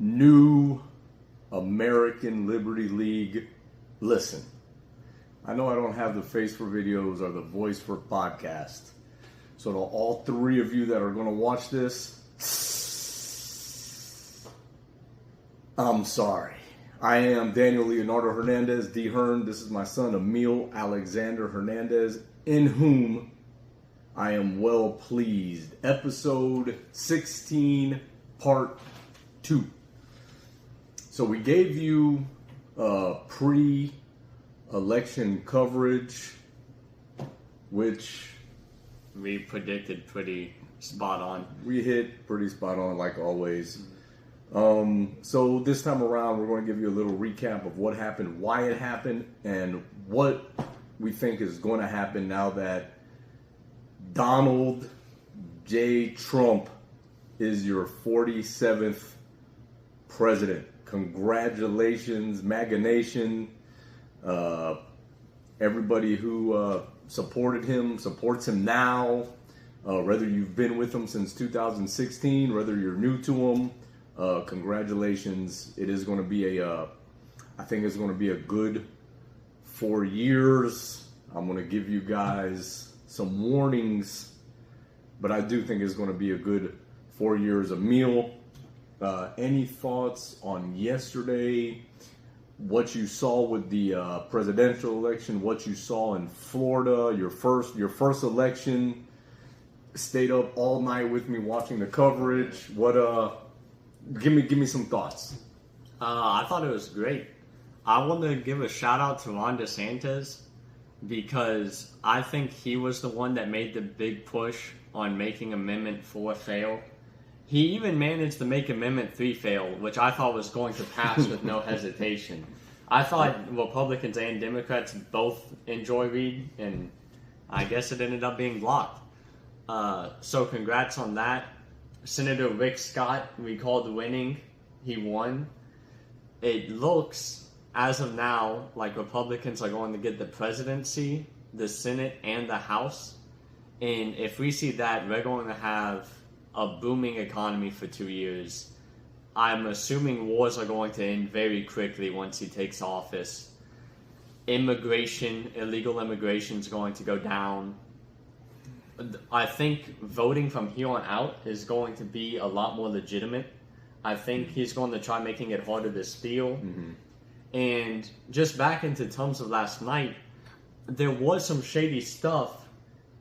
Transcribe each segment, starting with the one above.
New American Liberty League. Listen, I know I don't have the face for videos or the voice for podcast. So to all three of you that are going to watch this, I'm sorry. I am Daniel Leonardo Hernandez, D. Hearn. This is my son, Emil Alexander Hernandez, in whom I am well pleased. Episode 16, Part 2. So we gave you pre-election coverage, which we predicted pretty spot on. We hit pretty spot on, like always. So this time around, we're going to give you a little recap of what happened, why it happened, and what we think is going to happen now that Donald J. Trump is your 47th president. Congratulations, MAGA Nation. Everybody who supported him, supports him now. Whether you've been with him since 2016, whether you're new to him, congratulations. It is going to be I think it's going to be a good 4 years. I'm going to give you guys some warnings, but I do think it's going to be a good 4 years. Emil, any thoughts on yesterday? What you saw with the presidential election? What you saw in Florida? Your first election? Stayed up all night with me watching the coverage. What? Give me some thoughts. I thought it was great. I want to give a shout out to Ron DeSantis because I think he was the one that made the big push on making Amendment 4 fail. He even managed to make Amendment 3 fail, which I thought was going to pass with no hesitation. I thought Republicans and Democrats both enjoy Reid, and I guess it ended up being blocked. So congrats on that. Senator Rick Scott recalled winning. He won. It looks, as of now, like Republicans are going to get the presidency, the Senate, and the House. And if we see that, we're going to have a booming economy for 2 years. I'm assuming wars are going to end very quickly once he takes office. Illegal immigration is going to go down. I think voting from here on out is going to be a lot more legitimate. I think he's going to try making it harder to steal. Mm-hmm. And just back into terms of last night, there was some shady stuff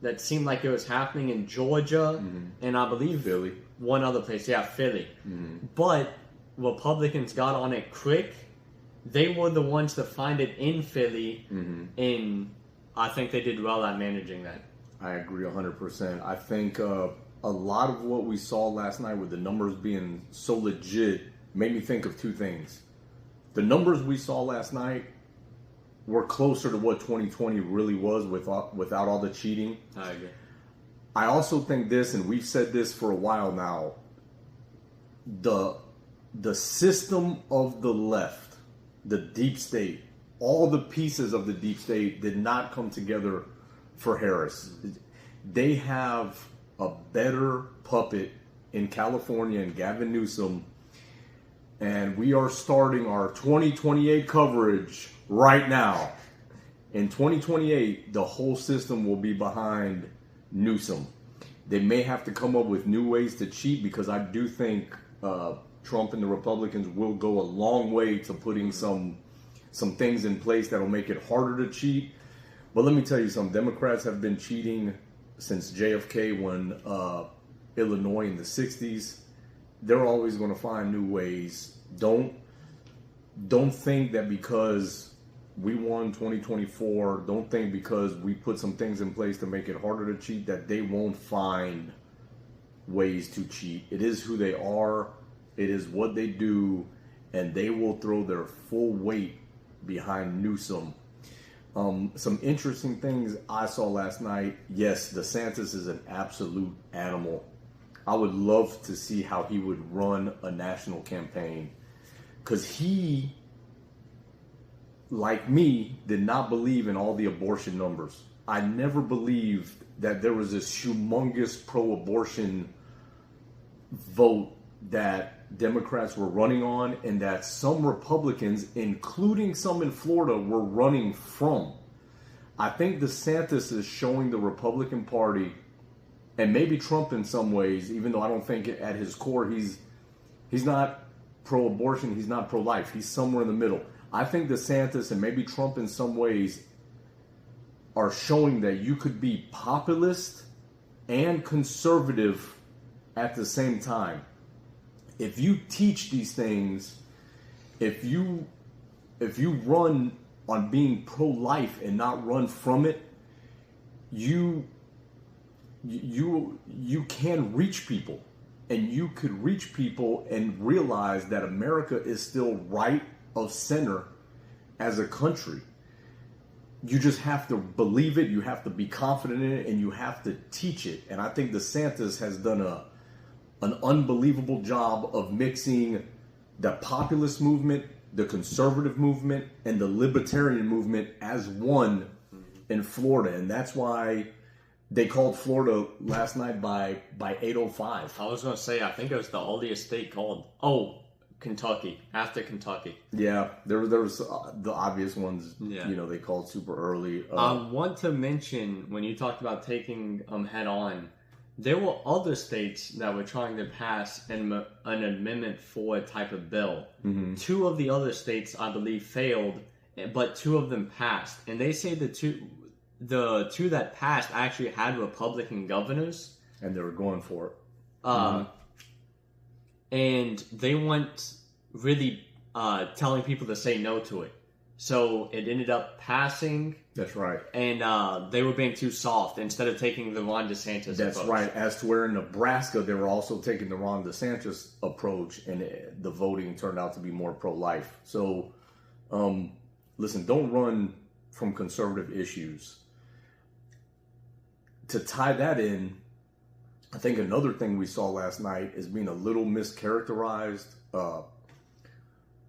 that seemed like it was happening in Georgia, and I believe Philly. One other place, Philly. Mm-hmm. But Republicans got on it quick. They were the ones to find it in Philly, and I think they did well at managing that. I agree 100%. I think a lot of what we saw last night with the numbers being so legit made me think of two things. The numbers we saw last night were closer to what 2020 really was without all the cheating. I agree. I also think this, and we've said this for a while now, the system of the left, the deep state, all the pieces of the deep state did not come together for Harris. They have a better puppet in California and Gavin Newsom, and we are starting our 2028 coverage right now. In 2028, the whole system will be behind Newsom. They may have to come up with new ways to cheat, because I do think Trump and the Republicans will go a long way to putting some things in place that will make it harder to cheat. But let me tell you something. Democrats have been cheating since JFK won Illinois in the 60s. They're always going to find new ways. Don't think that because we won 2024, don't think because we put some things in place to make it harder to cheat that they won't find ways to cheat. It is who they are. It is what they do. And they will throw their full weight behind Newsom. Some interesting things I saw last night. Yes, DeSantis is an absolute animal. I would love to see how he would run a national campaign, because he, like me, did not believe in all the abortion numbers. I never believed that there was this humongous pro-abortion vote that Democrats were running on and that some Republicans, including some in Florida, were running from. I think DeSantis is showing the Republican Party, and maybe Trump in some ways, even though I don't think at his core he's not pro-abortion, he's not pro-life, he's somewhere in the middle. I think DeSantis and maybe Trump in some ways are showing that you could be populist and conservative at the same time. If you teach these things, if you run on being pro-life and not run from it, you can reach people, and you could reach people and realize that America is still right of center as a country. You just have to believe it, you have to be confident in it, and you have to teach it. And I think DeSantis has done an unbelievable job of mixing the populist movement, the conservative movement, and the libertarian movement as one in Florida. And that's why they called Florida last night by 8:05. I was going to say, I think it was the earliest state called. Oh, Kentucky, after Kentucky. Yeah, there was the obvious ones, Yeah. they called super early. I want to mention, when you talked about taking head on, there were other states that were trying to pass an Amendment 4 type of bill. Mm-hmm. 2 of the other states, I believe, failed, but 2 of them passed. And they say the two that passed actually had Republican governors. And they were going for it. And they weren't really telling people to say no to it. So it ended up passing. That's right. And they were being too soft instead of taking the Ron DeSantis That's approach. right. As to where in Nebraska, they were also taking the Ron DeSantis approach, and the voting turned out to be more pro-life. So, listen, don't run from conservative issues. To tie that in, I think another thing we saw last night is being a little mischaracterized.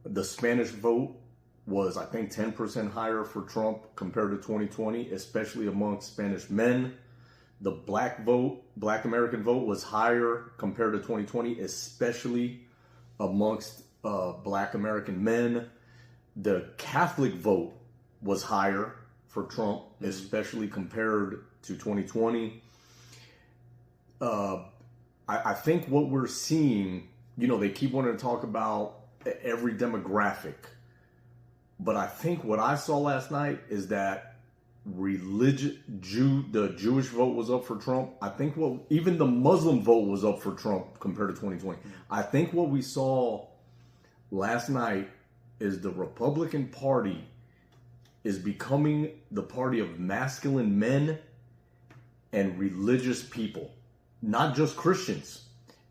The Spanish vote was, I think, 10% higher for Trump compared to 2020, especially amongst Spanish men. The Black American vote was higher compared to 2020, especially amongst Black American men. The Catholic vote was higher for Trump, especially compared to 2020. I think what we're seeing, they keep wanting to talk about every demographic. But I think what I saw last night is that the Jewish vote was up for Trump. I think even the Muslim vote was up for Trump compared to 2020. I think what we saw last night is the Republican Party is becoming the party of masculine men and religious people, not just Christians.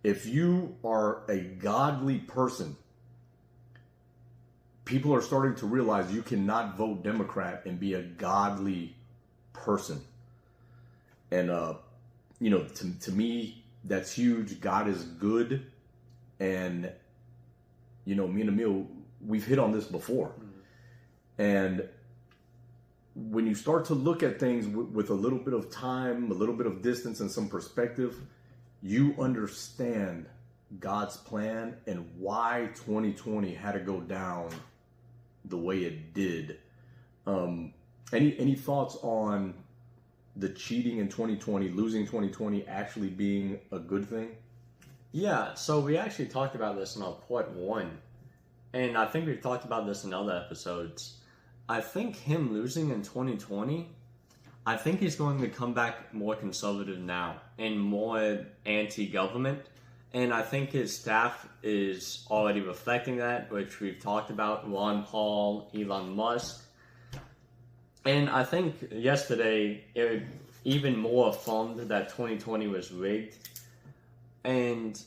If you are a godly person, people are starting to realize you cannot vote Democrat and be a godly person. And, to me, that's huge. God is good. And, me and Emil, we've hit on this before. And when you start to look at things with a little bit of time, a little bit of distance and some perspective, you understand God's plan and why 2020 had to go down the way it did. Any thoughts on the cheating in 2020, losing 2020 actually being a good thing? Yeah, so we actually talked about this in our part 1. And I think we've talked about this in other episodes. I think him losing in 2020, I think he's going to come back more conservative now and more anti-government. And I think his staff is already reflecting that, which we've talked about, Ron Paul, Elon Musk. And I think yesterday it even more affirmed that 2020 was rigged. And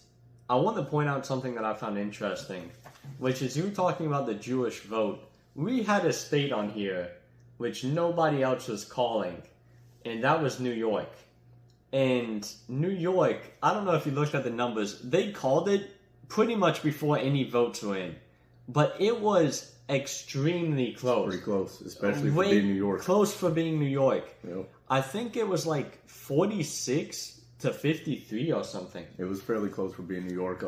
I want to point out something that I found interesting, which is you talking about the Jewish vote. We had a state on here which nobody else was calling, and that was New York. And New York, I don't know if you looked at the numbers, they called it pretty much before any votes were in. But it was extremely close. Pretty close, especially for being New York. Close for being New York. Yep. I think it was like 46 to 53 or something. It was fairly close for being New York.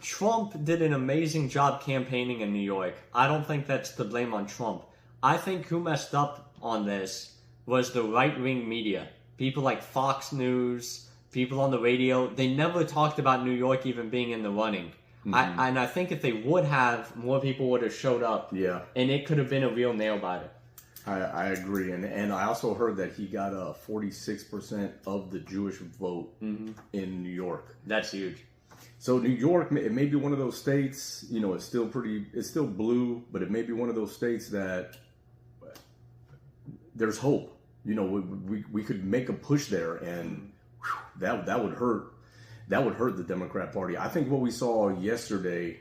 Trump did an amazing job campaigning in New York. I don't think that's the blame on Trump. I think who messed up on this was the right-wing media. People like Fox News, people on the radio. They never talked about New York even being in the running. And I think if they would have, more people would have showed up. Yeah. And it could have been a real nail-biter. I agree. And I also heard that he got 46% of the Jewish vote in New York. That's huge. So New York, it may be one of those states, it's still blue, but it may be one of those states that there's hope. We could make a push there, and that would hurt. That would hurt the Democrat Party. I think what we saw yesterday,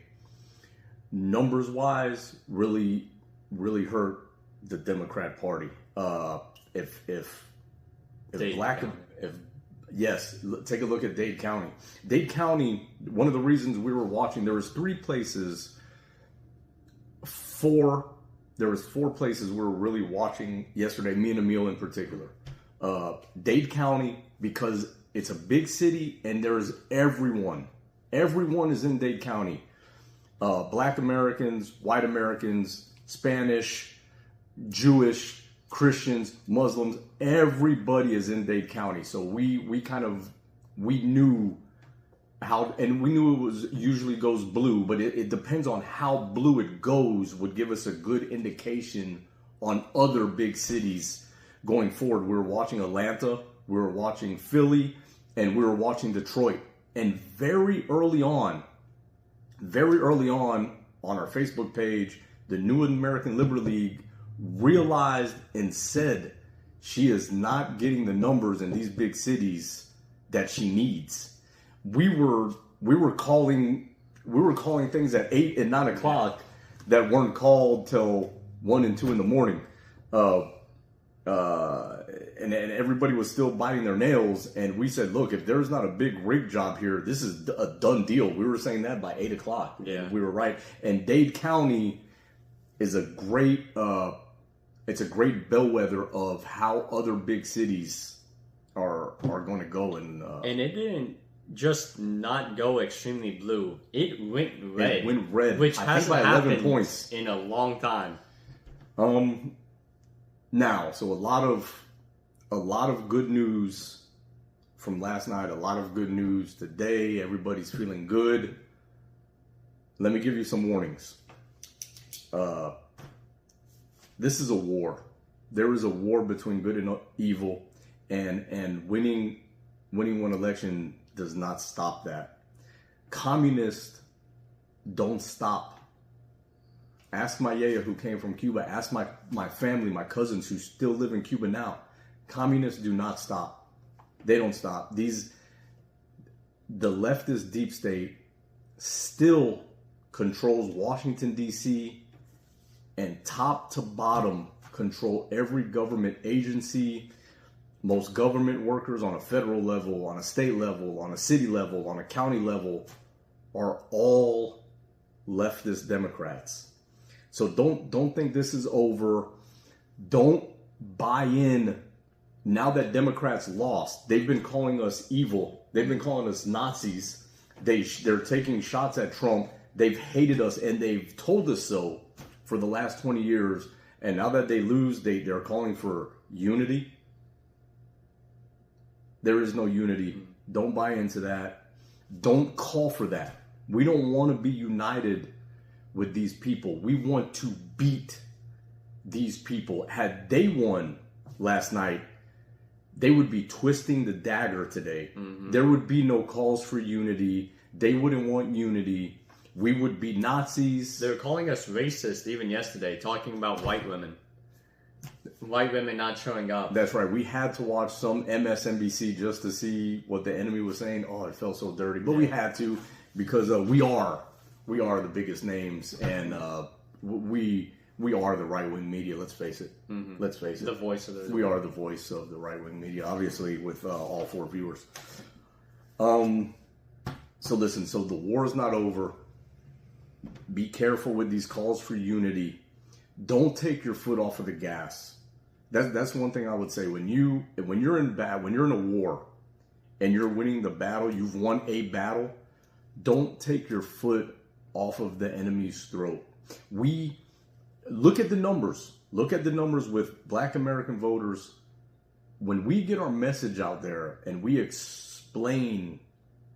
numbers-wise, really, really hurt the Democrat Party. Yes, take a look at Dade County. Dade County, one of the reasons we were watching, there was four places we were really watching yesterday, me and Emil in particular. Dade County, because it's a big city and there's everyone. Everyone is in Dade County. Black Americans, white Americans, Spanish, Jewish, Christians, Muslims, everybody is in Dade County. So we knew how, and we knew it was usually goes blue, but it depends on how blue it goes would give us a good indication on other big cities going forward. We were watching Atlanta, we were watching Philly, and we were watching Detroit. And very early on our Facebook page, the New American Liberty League realized and said she is not getting the numbers in these big cities that she needs. We were calling things at 8 and 9 o'clock that weren't called till 1 and 2 in the morning. And everybody was still biting their nails, and we said, look, if there's not a big rig job here, this is a done deal. We were saying that by 8 o'clock. Yeah. We were right. And Dade County is a great bellwether of how other big cities are going to go. And it didn't just not go extremely blue. It went red. It went red, which I hasn't think by 11 happened points in a long time. Now, so a lot of good news from last night, a lot of good news today. Everybody's feeling good. Let me give you some warnings. This is a war. There is a war between good and evil, and winning one election does not stop that. Communists don't stop. Ask my yaya who came from Cuba. Ask my family, my cousins who still live in Cuba now. Communists do not stop. They don't stop. The leftist deep state still controls Washington, D.C., and top to bottom control every government agency. Most government workers on a federal level, on a state level, on a city level, on a county level are all leftist Democrats. So don't think this is over. Don't buy in. Now that Democrats lost, they've been calling us evil. They've been calling us Nazis. They're taking shots at Trump. They've hated us, and they've told us so for the last 20 years. And now that they lose, they're calling for unity. There is no unity. Don't buy into that. Don't call for that. We don't want to be united with these people. We want to beat these people. Had they won last night, they would be twisting the dagger today. Mm-hmm. There would be no calls for unity. They wouldn't want unity. We would be Nazis. They were calling us racist even yesterday, talking about white women. White women not showing up. That's right. We had to watch some MSNBC just to see what the enemy was saying. Oh, it felt so dirty. But we had to, because we are the biggest names, and we are the right-wing media. Let's face it. Mm-hmm. Let's face it. The voice of We are the voice of the right-wing media, obviously, with all 4 viewers. So listen, so the war is not over. Be careful with these calls for unity. Don't take your foot off of the gas. That's one thing I would say. When you're in a war, and you're winning the battle, you've won a battle, don't take your foot off of the enemy's throat. We look at the numbers. Look at the numbers with Black American voters. When we get our message out there and we explain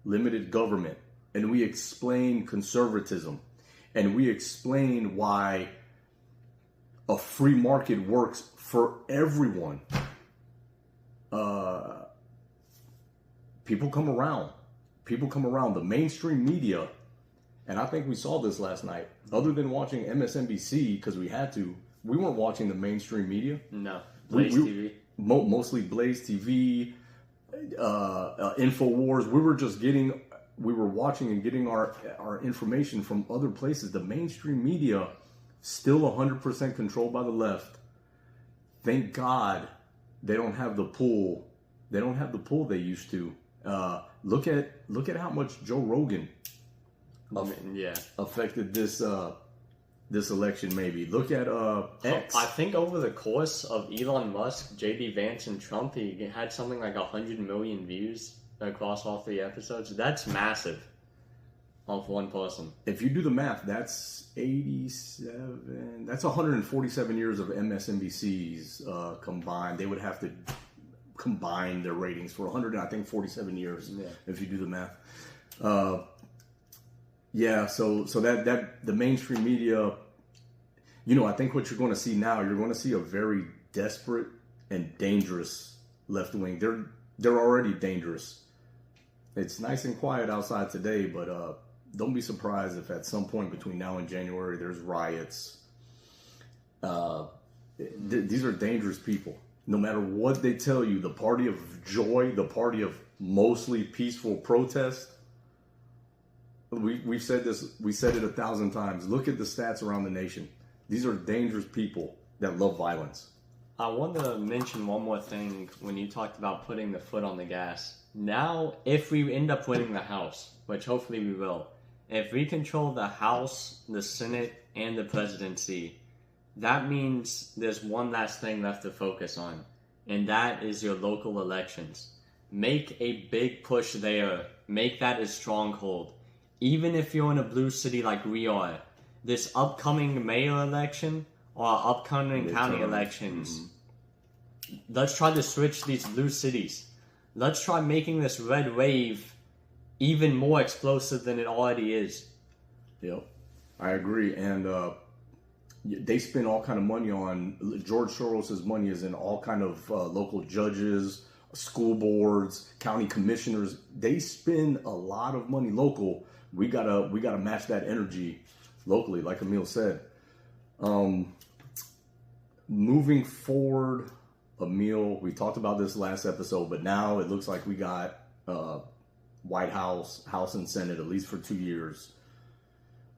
limited government and we explain conservatism and we explain why a free market works for everyone, people come around. People come around. The mainstream media, and I think we saw this last night, other than watching MSNBC, because we had to, we weren't watching the mainstream media. No. Blaze TV. Mostly Blaze TV, InfoWars. We were watching and getting our information from other places. The mainstream media, still 100% controlled by the left. Thank God they don't have the pull. They don't have the pull they used to. Look at how much Joe Rogan affected this election. Maybe look at X. I think over the course of Elon Musk, JD Vance, and Trump, he had something like 100 million views across all 3 episodes. That's massive. Off one person. If you do the math, that's 87. That's 147 years of MSNBC's combined. They would have to combine their ratings for 147 years if you do the math. So that the mainstream media, I think what you're going to see now, you're going to see a very desperate and dangerous left wing. They're already dangerous. It's nice and quiet outside today, but don't be surprised if at some point between now and January there's riots. These are dangerous people. No matter what they tell you, the party of joy, the party of mostly peaceful protest. We've said this. We said it 1,000 times. Look at the stats around the nation. These are dangerous people that love violence. I want to mention one more thing when you talked about putting the foot on the gas. Now, if we end up winning the House, which hopefully we will, if we control the House, the Senate, and the presidency, that means there's one last thing left to focus on, and that is your local elections. Make a big push there. Make that a stronghold. Even if you're in a blue city like we are, this upcoming mayor election or upcoming county elections, let's try to switch these blue cities. Let's try making this red wave even more explosive than it already is. Yep, I agree. And they spend all kind of money on, George Soros's money is in all kind of local judges, school boards, county commissioners. They spend a lot of money local. We gotta match that energy locally, like Emil said. Moving forward, Emil, we talked about this last episode, but now it looks like we got White House, House and Senate, at least for 2 years.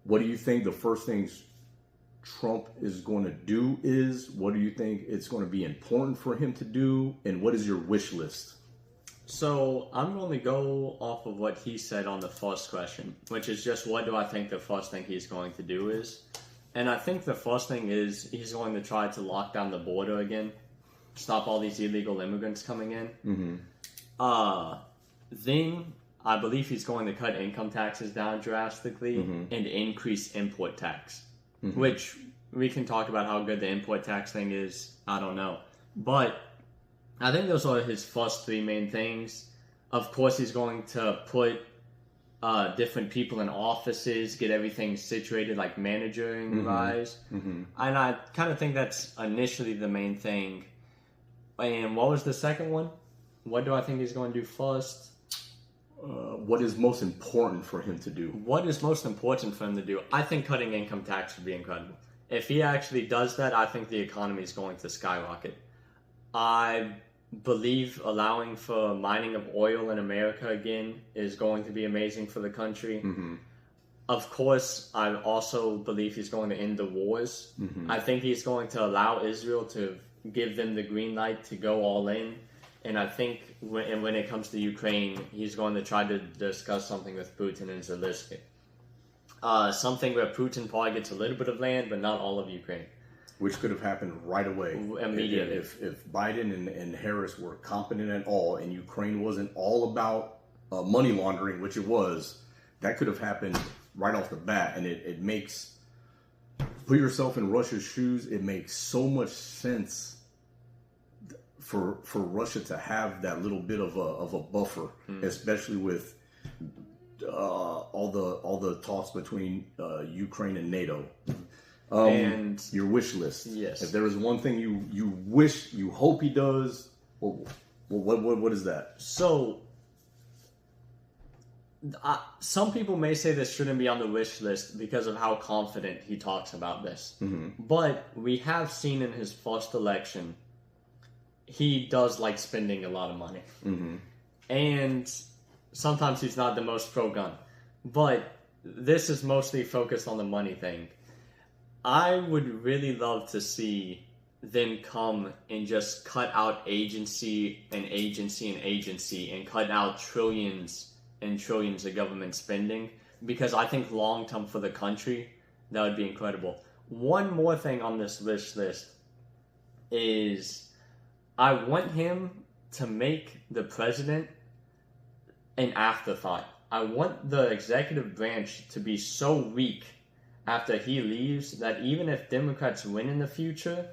What do you think the first things Trump is going to do is? What do you think it's going to be important for him to do? And what is your wish list? So I'm going to go off of what he said on the first question, which is just what do I think the first thing he's going to do is. And I think the first thing is he's going to try to lock down the border again, stop all these illegal immigrants coming in. Then I believe he's going to cut income taxes down drastically and increase import tax, which we can talk about how good the import tax thing is. I don't know. But I think those are his first 3 main things. Of course, he's going to put different people in offices, get everything situated, like managing rise. And I kind of think that's initially the main thing. And what was the second one? What do I think he's going to do first? What is most important for him to do? What is most important for him to do? I think cutting income tax would be incredible. If he actually does that, I think the economy is going to skyrocket. I believe allowing for mining of oil in America again is going to be amazing for the country. Of course, I also believe he's going to end the wars. I think he's going to allow Israel to give them the green light to go all in. And I think when it comes to Ukraine, he's going to try to discuss something with Putin and Zelensky. Something where Putin probably gets a little bit of land, but not all of Ukraine. which could have happened right away. Immediately. If Biden and Harris were competent at all, and Ukraine wasn't all about money laundering, which it was, that could have happened right off the bat. And it makes, put yourself in Russia's shoes, it makes so much sense for Russia to have that little bit of a buffer, especially with all the talks between Ukraine and NATO. And your wish list. Yes. If there is one thing you wish, you hope he does, what is that? So, some people may say this shouldn't be on the wish list because of how confident he talks about this. Mm-hmm. But we have seen in his first election, he does like spending a lot of money. Mm-hmm. And sometimes he's not the most pro-gun. But this is mostly focused on the money thing. I would really love to see them come and just cut out agency and agency and agency and cut out trillions and trillions of government spending, because I think long term for the country, that would be incredible. One more thing on this wish list is I want him to make the president an afterthought. I want the executive branch to be so weak after he leaves that even if Democrats win in the future,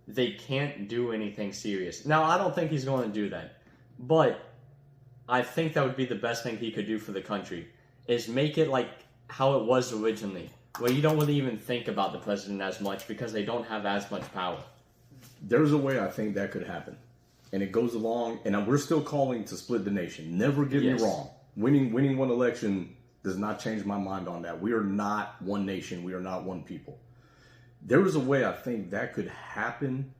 they can't do anything serious. Now, I don't think he's going to do that, but I think that would be the best thing he could do for the country, is make it like how it was originally, where you don't really even think about the president as much because they don't have as much power. There's a way I think that could happen, and it goes along, and we're still calling to split the nation. Never get me wrong. Winning one election does not change my mind on that. We are not one nation. We are not one people. There is a way I think that could happen.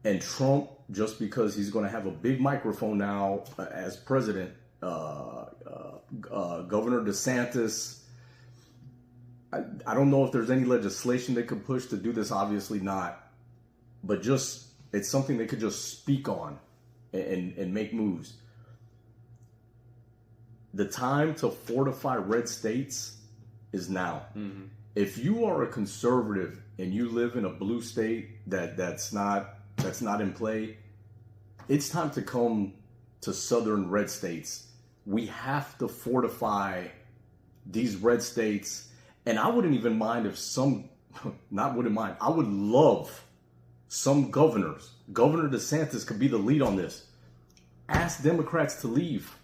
And Trump, just because he's going to have a big microphone now as president, Governor DeSantis, I don't know if there's any legislation they could push to do this. Obviously not. But just, it's something they could just speak on and make moves. The time to fortify red states is now. Mm-hmm. If you are a conservative and you live in a blue state that's not in play, it's time to come to southern red states. We have to fortify these red states. And I wouldn't even mind if I would love some governors. Governor DeSantis could be the lead on this. Ask Democrats to leave.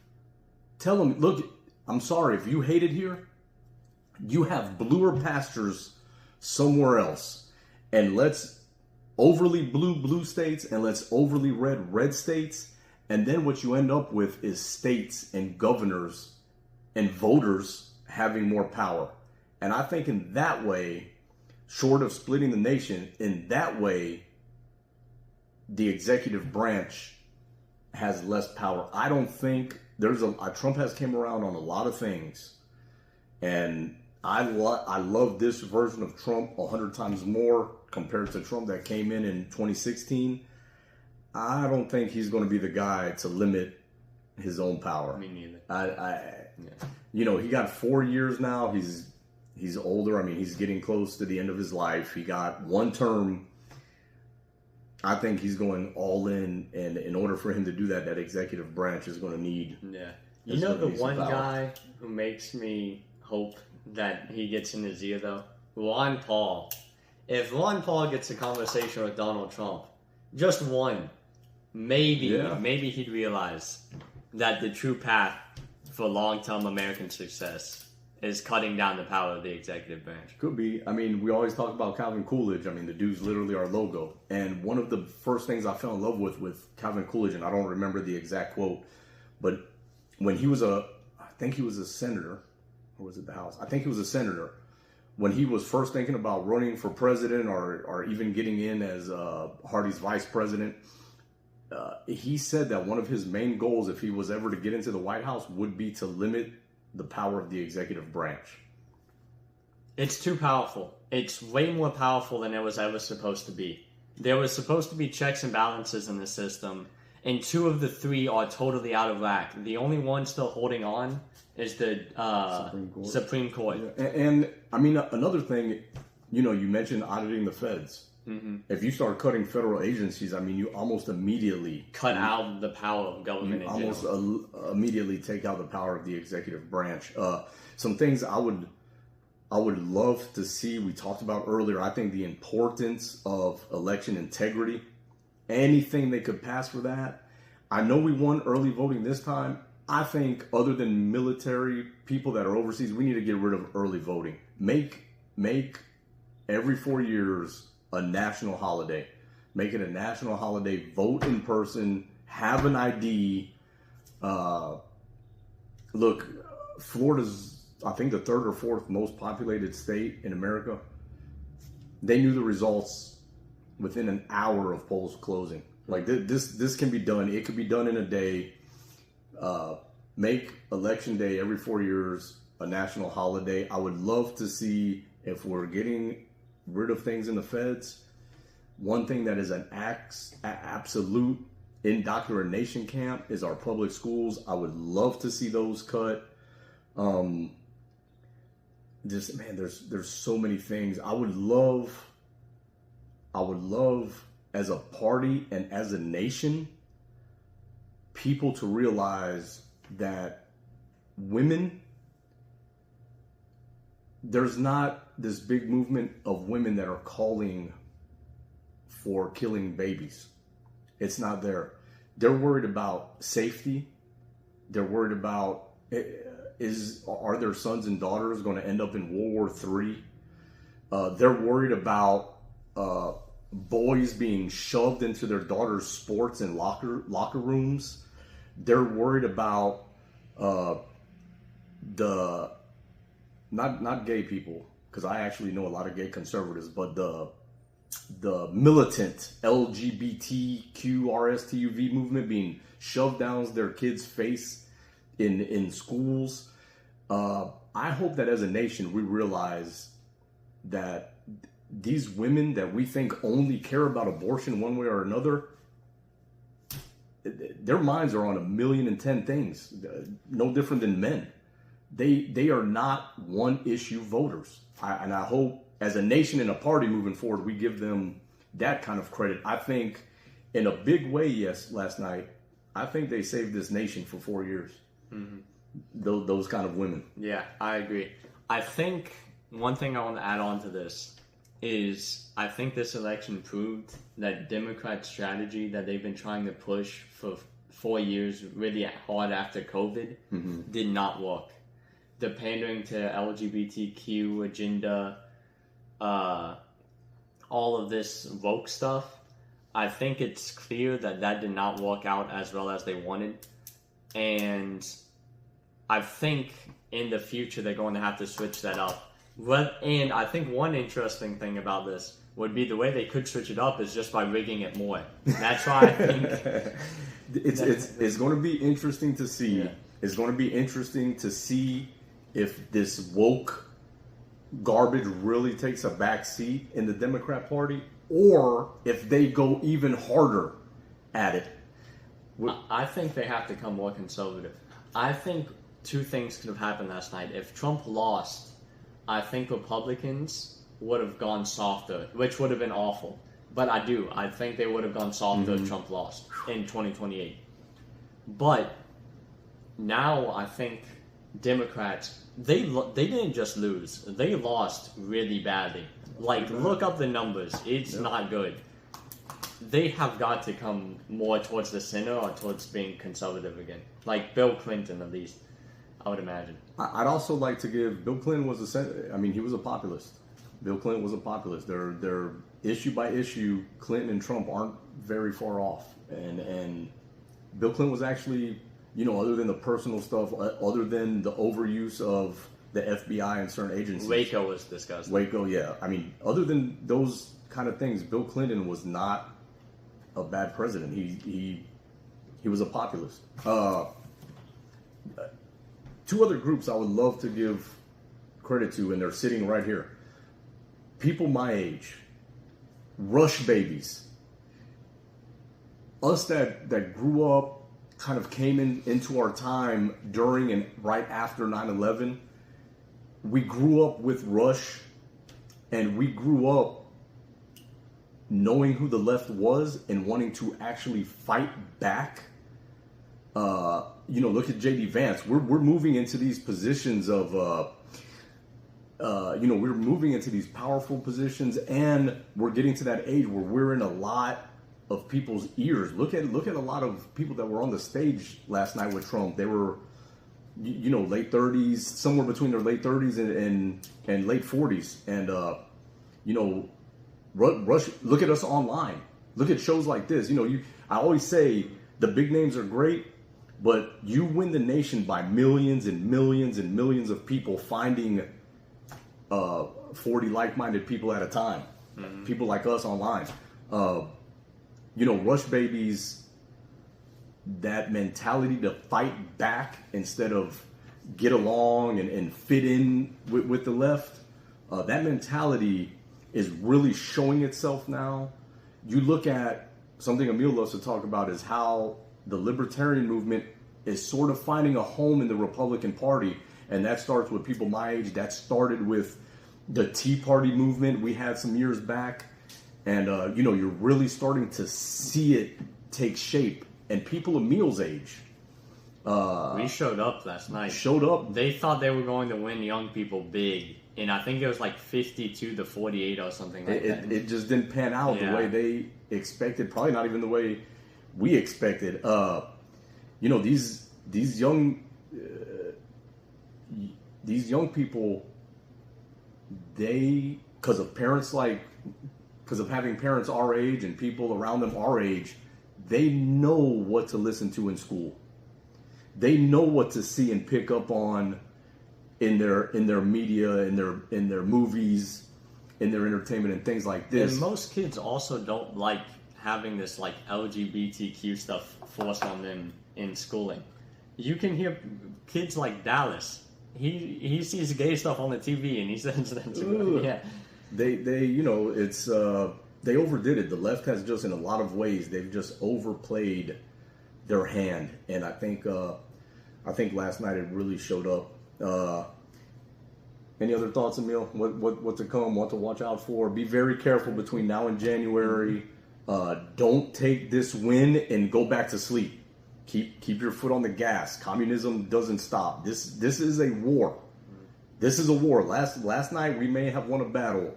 Tell them, look, I'm sorry, if you hate it here, you have bluer pastures somewhere else. And let's overly blue states and let's overly red states. And then what you end up with is states and governors and voters having more power. And I think in that way, short of splitting the nation, in that way, the executive branch has less power. I don't think Trump has came around on a lot of things, and I love this version of Trump 100 times more compared to Trump that came in 2016. I don't think he's going to be the guy to limit his own power. Me neither. He got 4 years now. He's older. I mean, he's getting close to the end of his life. He got one term. I think he's going all in, and in order for him to do that, that executive branch is going to need. Yeah. You know the one guy who makes me hope that he gets in his ear, though? Ron Paul. If Ron Paul gets a conversation with Donald Trump, just one, maybe he'd realize that the true path for long-term American success is cutting down the power of the executive branch. Could be. I mean, we always talk about Calvin Coolidge. I mean, the dude's literally our logo. And one of the first things I fell in love with Calvin Coolidge, and I don't remember the exact quote, but when he was I think he was a senator, or was it the House? I think he was a senator. When he was first thinking about running for president or even getting in as Hardy's vice president, he said that one of his main goals, if he was ever to get into the White House, would be to limit the power of the executive branch. It's too powerful. It's way more powerful than it was ever supposed to be. There was supposed to be checks and balances in the system, and 2 of the 3 are totally out of whack. The only one still holding on is the Supreme Court. Yeah. And I mean, another thing, you mentioned auditing the feds. Mm-hmm. If you start cutting federal agencies, I mean, you almost immediately cut out the power of government. Almost immediately take out the power of the executive branch. Some things I would love to see. We talked about earlier. I think the importance of election integrity. Anything they could pass for that. I know we won early voting this time. I think other than military people that are overseas, we need to get rid of early voting. Make every 4 years a national holiday. Make it a national holiday. Vote in person. Have an ID. Look, Florida's, I think, the third or fourth most populated state in America. They knew the results within an hour of polls closing. Like this can be done. It could be done in a day. Make election day every 4 years a national holiday. I would love to see, if we're getting rid of things in the feds, one thing that is an absolute indoctrination camp is our public schools. I would love to see those cut. There's so many things. I would love as a party and as a nation, people to realize that women, there's not this big movement of women that are calling for killing babies. It's not there. They're worried about safety. They're worried about, are their sons and daughters going to end up in World War III? They're worried about boys being shoved into their daughters' sports and locker rooms. They're worried about not gay people, because I actually know a lot of gay conservatives, but the militant LGBTQRSTUV movement being shoved down their kids' face in schools. I hope that as a nation we realize that these women that we think only care about abortion one way or another, their minds are on 1,000,010 things, no different than men. They are not one-issue voters. And I hope as a nation and a party moving forward, we give them that kind of credit. I think in a big way, yes, last night, I think they saved this nation for 4 years. Mm-hmm. Those kind of women. Yeah, I agree. I think one thing I want to add on to this is I think this election proved that Democrat strategy that they've been trying to push for 4 years really hard after COVID did not work. The pandering to LGBTQ agenda, all of this woke stuff, I think it's clear that did not work out as well as they wanted. And I think in the future they're going to have to switch that up. And I think one interesting thing about this would be the way they could switch it up is just by rigging it more. That's why I think it's going to be interesting to see. Yeah. It's going to be interesting to see if this woke garbage really takes a back seat in the Democrat Party, or if they go even harder at it. I think they have to become more conservative. I think two things could have happened last night. If Trump lost, I think Republicans would have gone softer, which would have been awful. But I think they would have gone softer if Trump lost in 2028. But now I think Democrats, they didn't just lose. They lost really badly. Like, look up the numbers. It's not good. They have got to come more towards the center or towards being conservative again. Like Bill Clinton, at least, I would imagine. I'd also like to give Bill Clinton he was a populist. Bill Clinton was a populist. They're issue by issue. Clinton and Trump aren't very far off. And Bill Clinton was actually, other than the personal stuff, other than the overuse of the FBI and certain agencies. Waco was disgusting. Waco, yeah. Other than those kind of things, Bill Clinton was not a bad president. He was a populist. Two other groups I would love to give credit to, and they're sitting right here. People my age, Rush babies. Us that grew up, kind of came into our time during and right after 9/11. We grew up with Rush, and we grew up knowing who the left was and wanting to actually fight back. Look at JD Vance. We're moving into these positions of, we're moving into these powerful positions, and we're getting to that age where we're in a lot of people's ears. Look at a lot of people that were on the stage last night with Trump. They were, late 30s, somewhere between their late 30s and late 40s, and rush. Look at us online. Look at shows like this. I always say the big names are great, but you win the nation by millions and millions and millions of people finding 40 like-minded people at a time. Mm-hmm. People like us online. Rush Babies, that mentality to fight back instead of get along and fit in with the left, that mentality is really showing itself now. You look at something Emil loves to talk about is how the libertarian movement is sort of finding a home in the Republican Party, and that starts with people my age. That started with the Tea Party movement we had some years back, and you're really starting to see it take shape. And people Emil's age, we showed up last night. Showed up. They thought they were going to win young people big, and I think it was like 52 to 48 or something like that. It just didn't pan out the way they expected. Probably not even the way we expected. These young people, because of having parents our age and people around them our age, they know what to listen to in school. They know what to see and pick up on in their media, in their movies, in their entertainment and things like this. And most kids also don't like having this like LGBTQ stuff forced on them in schooling. You can hear kids like Dallas. He sees gay stuff on the TV and he sends them to go. Yeah. They overdid it. The left has just, in a lot of ways, they've just overplayed their hand, and I think last night it really showed up. Any other thoughts, Emil? What to come? What to watch out for? Be very careful between now and January. Don't take this win and go back to sleep. Keep your foot on the gas. Communism doesn't stop. This is a war. This is a war. Last night we may have won a battle.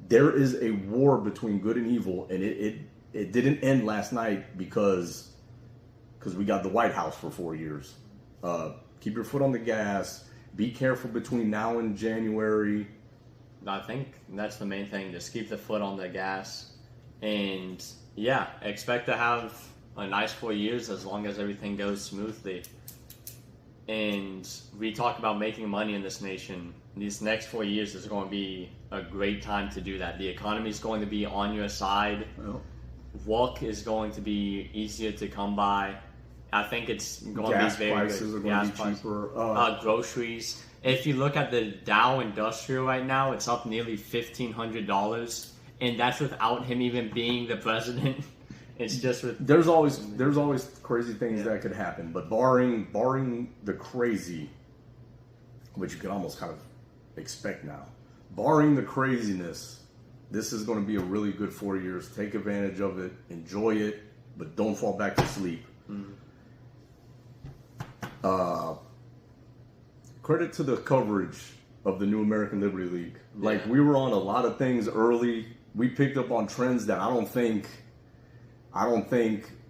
There is a war between good and evil, and it didn't end last night because we got the White House for 4 years. Keep your foot on the gas. Be careful between now and January. I think that's the main thing. Just keep the foot on the gas, and expect to have a nice 4 years as long as everything goes smoothly. And we talk about making money in this nation. These next 4 years is going to be a great time to do that. The economy is going to be on your side. Well, Work is going to be easier to come by. I think it's going to be very good. Gas prices are going to be cheaper. Groceries. If you look at the Dow Industrial right now, it's up nearly $1,500, and that's without him even being the president. It's just with there's always crazy things that could happen, but barring the crazy, which you can almost kind of expect now, barring the craziness, this is going to be a really good 4 years. Take advantage of it, enjoy it, but don't fall back to sleep. Mm-hmm. Credit to the coverage of the New American Liberty League. Like, we were on a lot of things early. We picked up on trends that I don't think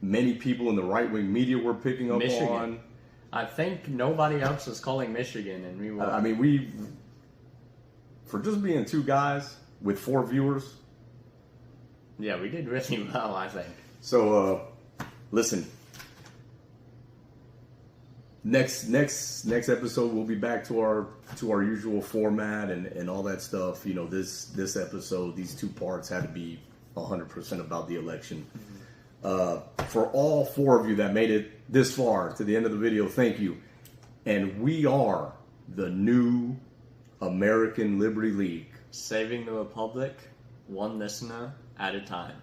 many people in the right-wing media were picking up on. I think nobody else was calling Michigan, and we were. I mean, we, for just being two guys with 4 viewers. Yeah, we did really well, I think. So, listen. Next episode we'll be back to our usual format and all that stuff. You know, this episode, these 2 parts had to be 100% about the election. Mm-hmm. For all 4 of you that made it this far to the end of the video, thank you. And we are the New American Liberty League. Saving the Republic, one listener at a time.